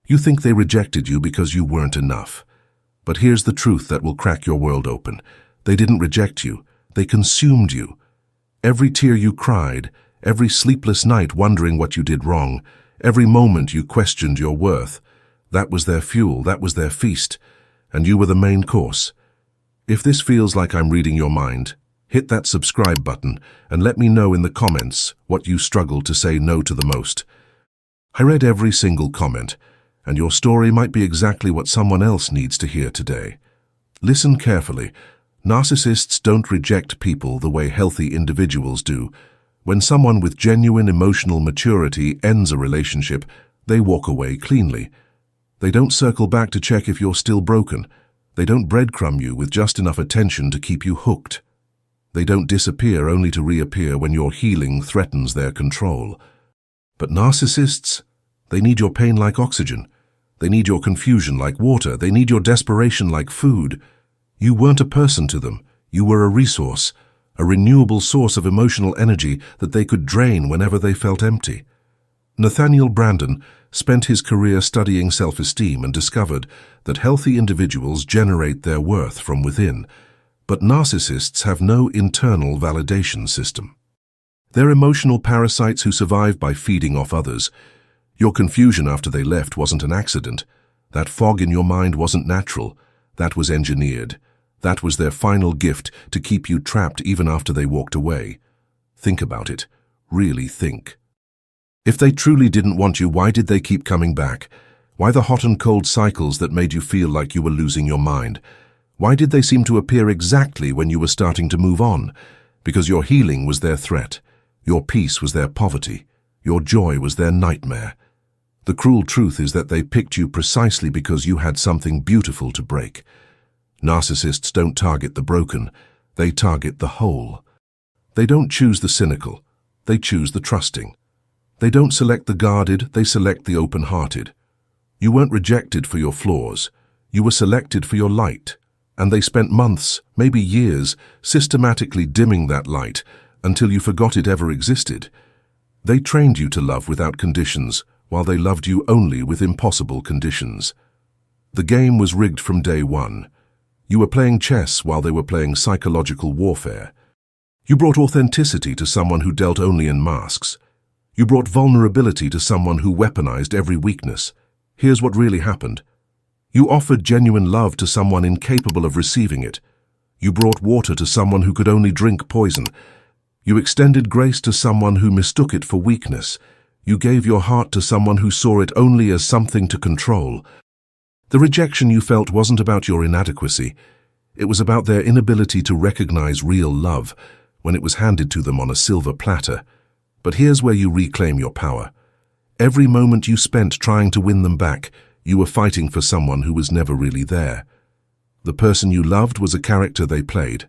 You think they rejected you because you weren't enough. But here's the truth that will crack your world open. They didn't reject you. They consumed you. Every tear you cried, every sleepless night wondering what you did wrong, every moment you questioned your worth, that was their fuel, that was their feast, and you were the main course. If this feels like I'm reading your mind, hit that subscribe button and let me know in the comments what you struggle to say no to the most. I read every single comment, and your story might be exactly what someone else needs to hear today. Listen carefully. Narcissists don't reject people the way healthy individuals do. When someone with genuine emotional maturity ends a relationship, they walk away cleanly. They don't circle back to check if you're still broken. They don't breadcrumb you with just enough attention to keep you hooked. They don't disappear only to reappear when your healing threatens their control. But narcissists, they need your pain like oxygen. They need your confusion like water. They need your desperation like food. You weren't a person to them. You were a resource, a renewable source of emotional energy that they could drain whenever they felt empty. Nathaniel Branden spent his career studying self-esteem and discovered that healthy individuals generate their worth from within, but narcissists have no internal validation system. They're emotional parasites who survive by feeding off others. Your confusion after they left wasn't an accident. That fog in your mind wasn't natural. That was engineered. That was their final gift to keep you trapped even after they walked away. Think about it. Really think. If they truly didn't want you, why did they keep coming back? Why the hot and cold cycles that made you feel like you were losing your mind? Why did they seem to appear exactly when you were starting to move on? Because your healing was their threat. Your peace was their poverty. Your joy was their nightmare. The cruel truth is that they picked you precisely because you had something beautiful to break. Narcissists don't target the broken. They target the whole. They don't choose the cynical. They choose the trusting. They don't select the guarded. They select the open-hearted. You weren't rejected for your flaws. You were selected for your light. And they spent months, maybe years, systematically dimming that light until you forgot it ever existed. They trained you to love without conditions, while they loved you only with impossible conditions. The game was rigged from day one. You were playing chess while they were playing psychological warfare. You brought authenticity to someone who dealt only in masks. You brought vulnerability to someone who weaponized every weakness. Here's what really happened. You offered genuine love to someone incapable of receiving it. You brought water to someone who could only drink poison. You extended grace to someone who mistook it for weakness. You gave your heart to someone who saw it only as something to control. The rejection you felt wasn't about your inadequacy. It was about their inability to recognize real love when it was handed to them on a silver platter. But here's where you reclaim your power. Every moment you spent trying to win them back, you were fighting for someone who was never really there. The person you loved was a character they played.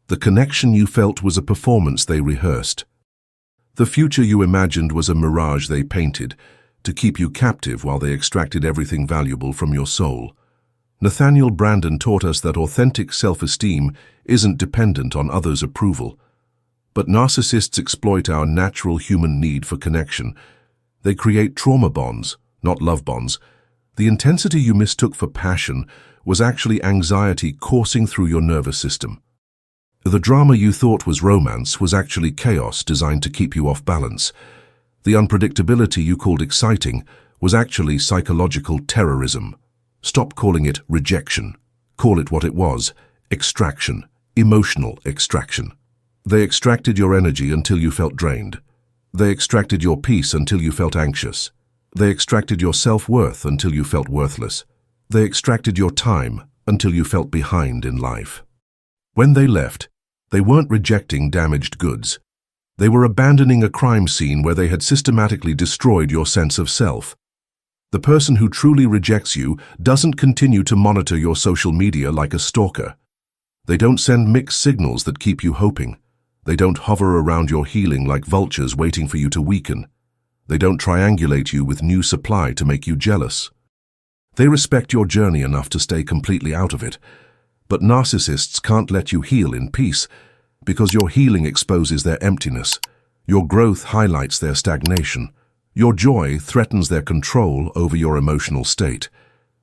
The connection you felt was a performance they rehearsed. The future you imagined was a mirage they painted to keep you captive while they extracted everything valuable from your soul. Nathaniel Branden taught us that authentic self-esteem isn't dependent on others' approval. But narcissists exploit our natural human need for connection. They create trauma bonds, not love bonds. The intensity you mistook for passion was actually anxiety coursing through your nervous system. The drama you thought was romance was actually chaos designed to keep you off balance. The unpredictability you called exciting was actually psychological terrorism. Stop calling it rejection. Call it what it was: extraction, emotional extraction. They extracted your energy until you felt drained. They extracted your peace until you felt anxious. They extracted your self-worth until you felt worthless. They extracted your time until you felt behind in life. When they left, they weren't rejecting damaged goods. They were abandoning a crime scene where they had systematically destroyed your sense of self. The person who truly rejects you doesn't continue to monitor your social media like a stalker. They don't send mixed signals that keep you hoping. They don't hover around your healing like vultures waiting for you to weaken. They don't triangulate you with new supply to make you jealous. They respect your journey enough to stay completely out of it. But narcissists can't let you heal in peace because your healing exposes their emptiness. Your growth highlights their stagnation. Your joy threatens their control over your emotional state.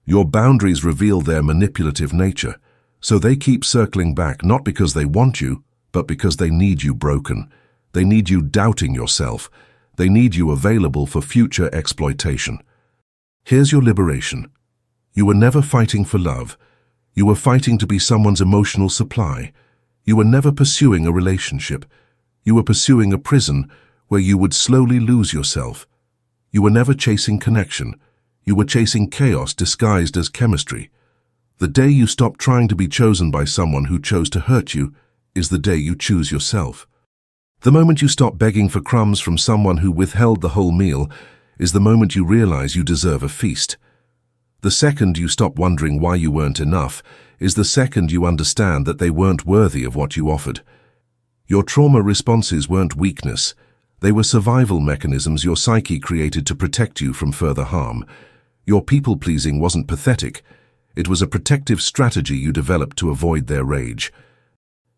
Your boundaries reveal their manipulative nature, so they keep circling back not because they want you, but because they need you broken. They need you doubting yourself. They need you available for future exploitation. Here's your liberation. You were never fighting for love. You were fighting to be someone's emotional supply. You were never pursuing a relationship. You were pursuing a prison where you would slowly lose yourself. You were never chasing connection. You were chasing chaos disguised as chemistry. The day you stop trying to be chosen by someone who chose to hurt you is the day you choose yourself. The moment you stop begging for crumbs from someone who withheld the whole meal is the moment you realize you deserve a feast. The second you stop wondering why you weren't enough is the second you understand that they weren't worthy of what you offered. Your trauma responses weren't weakness. They were survival mechanisms your psyche created to protect you from further harm. Your people-pleasing wasn't pathetic. It was a protective strategy you developed to avoid their rage.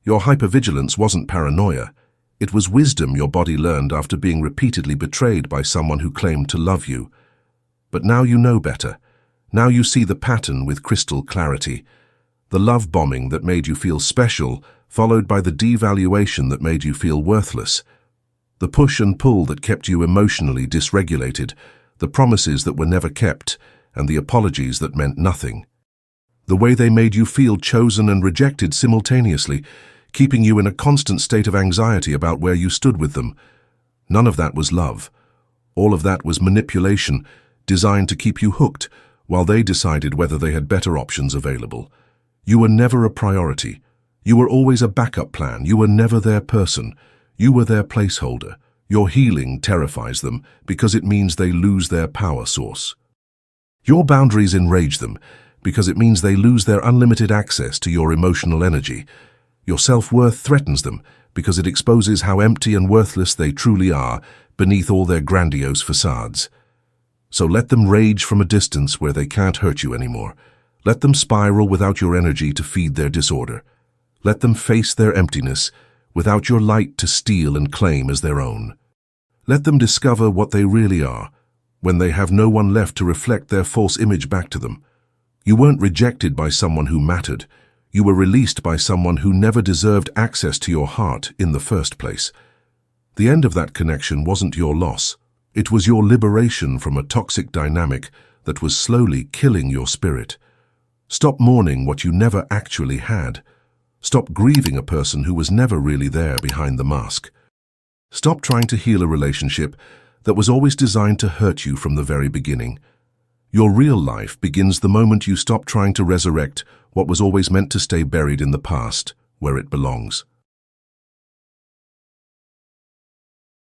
Your hypervigilance wasn't paranoia. It was wisdom your body learned after being repeatedly betrayed by someone who claimed to love you. But now you know better. Now you see the pattern with crystal clarity. The love bombing that made you feel special, followed by the devaluation that made you feel worthless. The push and pull that kept you emotionally dysregulated, the promises that were never kept, and the apologies that meant nothing. The way they made you feel chosen and rejected simultaneously, keeping you in a constant state of anxiety about where you stood with them. None of that was love. All of that was manipulation, designed to keep you hooked, while they decided whether they had better options available. You were never a priority. You were always a backup plan. You were never their person. You were their placeholder. Your healing terrifies them because it means they lose their power source. Your boundaries enrage them because it means they lose their unlimited access to your emotional energy. Your self-worth threatens them because it exposes how empty and worthless they truly are beneath all their grandiose facades. So let them rage from a distance where they can't hurt you anymore. Let them spiral without your energy to feed their disorder. Let them face their emptiness without your light to steal and claim as their own. Let them discover what they really are when they have no one left to reflect their false image back to them. You weren't rejected by someone who mattered. You were released by someone who never deserved access to your heart in the first place. The end of that connection wasn't your loss. It was your liberation from a toxic dynamic that was slowly killing your spirit. Stop mourning what you never actually had. Stop grieving a person who was never really there behind the mask. Stop trying to heal a relationship that was always designed to hurt you from the very beginning. Your real life begins the moment you stop trying to resurrect what was always meant to stay buried in the past, where it belongs.